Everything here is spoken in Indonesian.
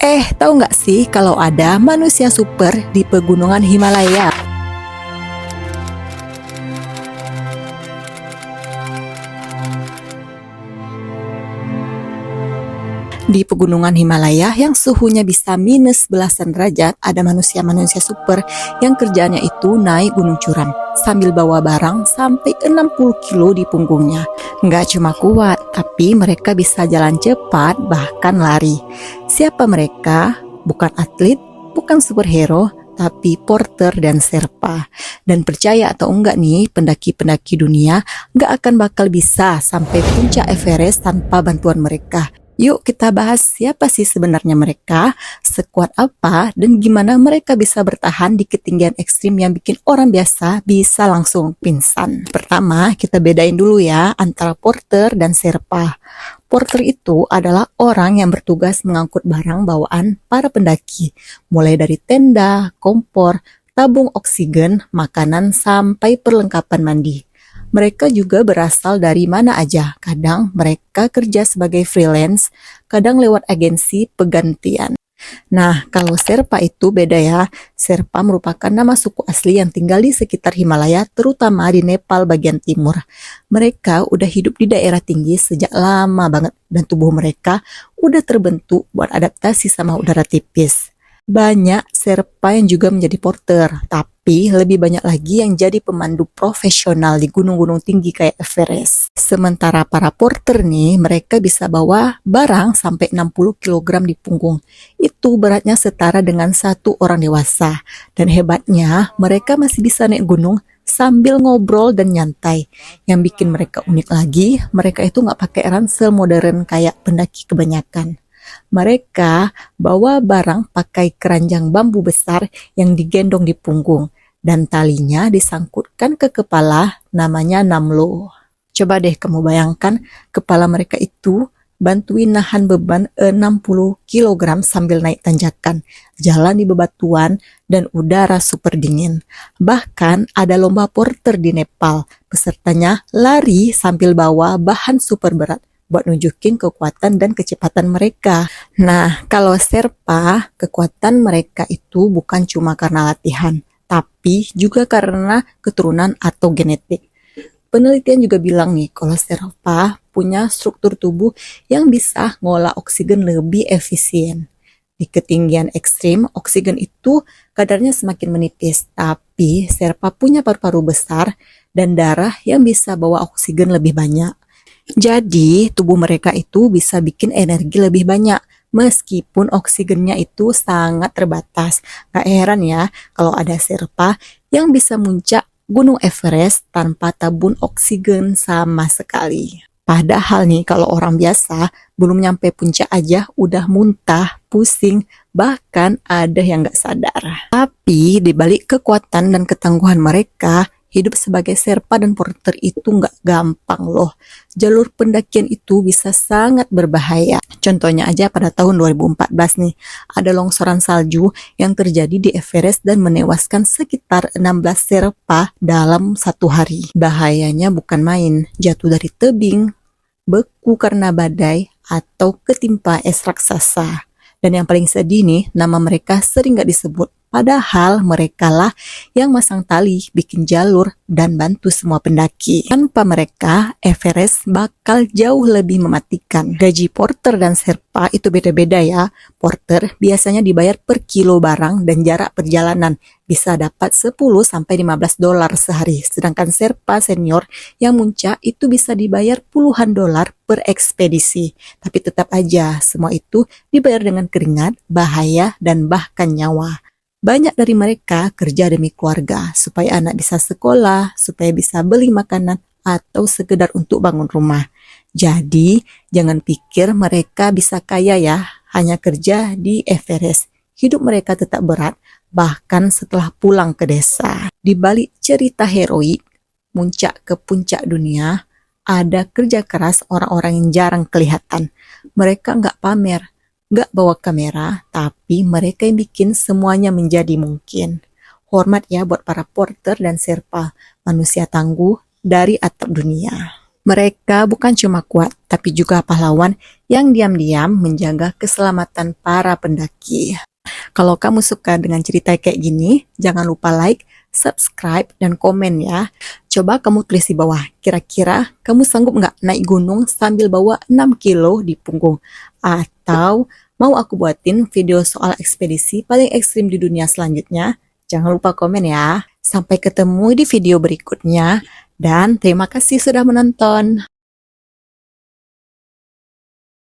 Tahu nggak sih kalau ada manusia super di pegunungan Himalaya? Di pegunungan Himalaya yang suhunya bisa minus belasan derajat, ada manusia-manusia super yang kerjaannya itu naik gunung curam sambil bawa barang sampai 60 kilo di punggungnya. Nggak cuma kuat, tapi mereka bisa jalan cepat, bahkan lari. Siapa mereka? Bukan atlet, bukan superhero, tapi porter dan serpa. Dan percaya atau enggak nih, pendaki-pendaki dunia nggak akan bakal bisa sampai puncak Everest tanpa bantuan mereka. Yuk kita bahas siapa sih sebenarnya mereka, sekuat apa, dan gimana mereka bisa bertahan di ketinggian ekstrim yang bikin orang biasa bisa langsung pingsan. Pertama, kita bedain dulu ya antara porter dan serpa. Porter itu adalah orang yang bertugas mengangkut barang bawaan para pendaki, mulai dari tenda, kompor, tabung oksigen, makanan, sampai perlengkapan mandi. Mereka juga berasal dari mana aja. Kadang mereka kerja sebagai freelance, kadang lewat agensi pegantian. Nah, kalau serpa itu beda ya. Serpa merupakan nama suku asli yang tinggal di sekitar Himalaya, terutama di Nepal bagian timur. Mereka udah hidup di daerah tinggi sejak lama banget, dan tubuh mereka udah terbentuk buat adaptasi sama udara tipis. Banyak serpa yang juga menjadi porter, tapi lebih banyak lagi yang jadi pemandu profesional di gunung-gunung tinggi kayak Everest. Sementara para porter nih, mereka bisa bawa barang sampai 60 kg di punggung. Itu beratnya setara dengan satu orang dewasa. Dan hebatnya, mereka masih bisa naik gunung sambil ngobrol dan nyantai. Yang bikin mereka unik lagi, mereka itu nggak pakai ransel modern kayak pendaki kebanyakan. Mereka bawa barang pakai keranjang bambu besar yang digendong di punggung dan talinya disangkutkan ke kepala, namanya namlo. Coba deh kamu bayangkan kepala mereka itu bantuin nahan beban 60 kg sambil naik tanjakan, jalan di bebatuan dan udara super dingin. Bahkan ada lomba porter di Nepal, pesertanya lari sambil bawa bahan super berat buat nunjukin kekuatan dan kecepatan mereka. Nah, kalau serpa, kekuatan mereka itu bukan cuma karena latihan, tapi juga karena keturunan atau genetik. Penelitian juga bilang nih, kalau serpa punya struktur tubuh yang bisa ngolah oksigen lebih efisien. Di ketinggian ekstrim, oksigen itu kadarnya semakin menipis, tapi serpa punya paru-paru besar dan darah yang bisa bawa oksigen lebih banyak. Jadi, tubuh mereka itu bisa bikin energi lebih banyak, meskipun oksigennya itu sangat terbatas. Gak heran ya, kalau ada serpa yang bisa muncak Gunung Everest tanpa tabung oksigen sama sekali. Padahal nih, kalau orang biasa, belum nyampe puncak aja udah muntah, pusing, bahkan ada yang gak sadar. Tapi, dibalik kekuatan dan ketangguhan mereka, hidup sebagai serpa dan porter itu nggak gampang loh. Jalur pendakian itu bisa sangat berbahaya. Contohnya aja pada tahun 2014 nih, ada longsoran salju yang terjadi di Everest dan menewaskan sekitar 16 serpa dalam satu hari. Bahayanya bukan main, jatuh dari tebing, beku karena badai, atau ketimpa es raksasa. Dan yang paling sedih nih, nama mereka sering gak disebut. Padahal mereka lah yang masang tali, bikin jalur, dan bantu semua pendaki. Tanpa mereka, Everest bakal jauh lebih mematikan. Gaji porter dan serpa itu beda-beda ya. Porter biasanya dibayar per kilo barang dan jarak perjalanan. Bisa dapat 10-15 dolar sehari. Sedangkan serpa senior yang muncak itu bisa dibayar puluhan dolar per ekspedisi. Tapi tetap aja, semua itu dibayar dengan keringat, bahaya, dan bahkan nyawa. Banyak dari mereka kerja demi keluarga, supaya anak bisa sekolah, supaya bisa beli makanan, atau sekedar untuk bangun rumah. Jadi, jangan pikir mereka bisa kaya ya, hanya kerja di Everest. Hidup mereka tetap berat, bahkan setelah pulang ke desa. Di balik cerita heroik, muncak ke puncak dunia, ada kerja keras orang-orang yang jarang kelihatan. Mereka nggak pamer, nggak bawa kamera, tapi mereka yang bikin semuanya menjadi mungkin. Hormat ya buat para porter dan serpa, manusia tangguh dari atap dunia. Mereka bukan cuma kuat, tapi juga pahlawan yang diam-diam menjaga keselamatan para pendaki. Kalau kamu suka dengan cerita kayak gini, jangan lupa like, subscribe, dan komen ya. Coba kamu tulis di bawah, kira-kira kamu sanggup nggak naik gunung sambil bawa 6 kilo di punggung? Atau mau aku buatin video soal ekspedisi paling ekstrim di dunia selanjutnya? Jangan lupa komen ya. Sampai ketemu di video berikutnya, dan terima kasih sudah menonton.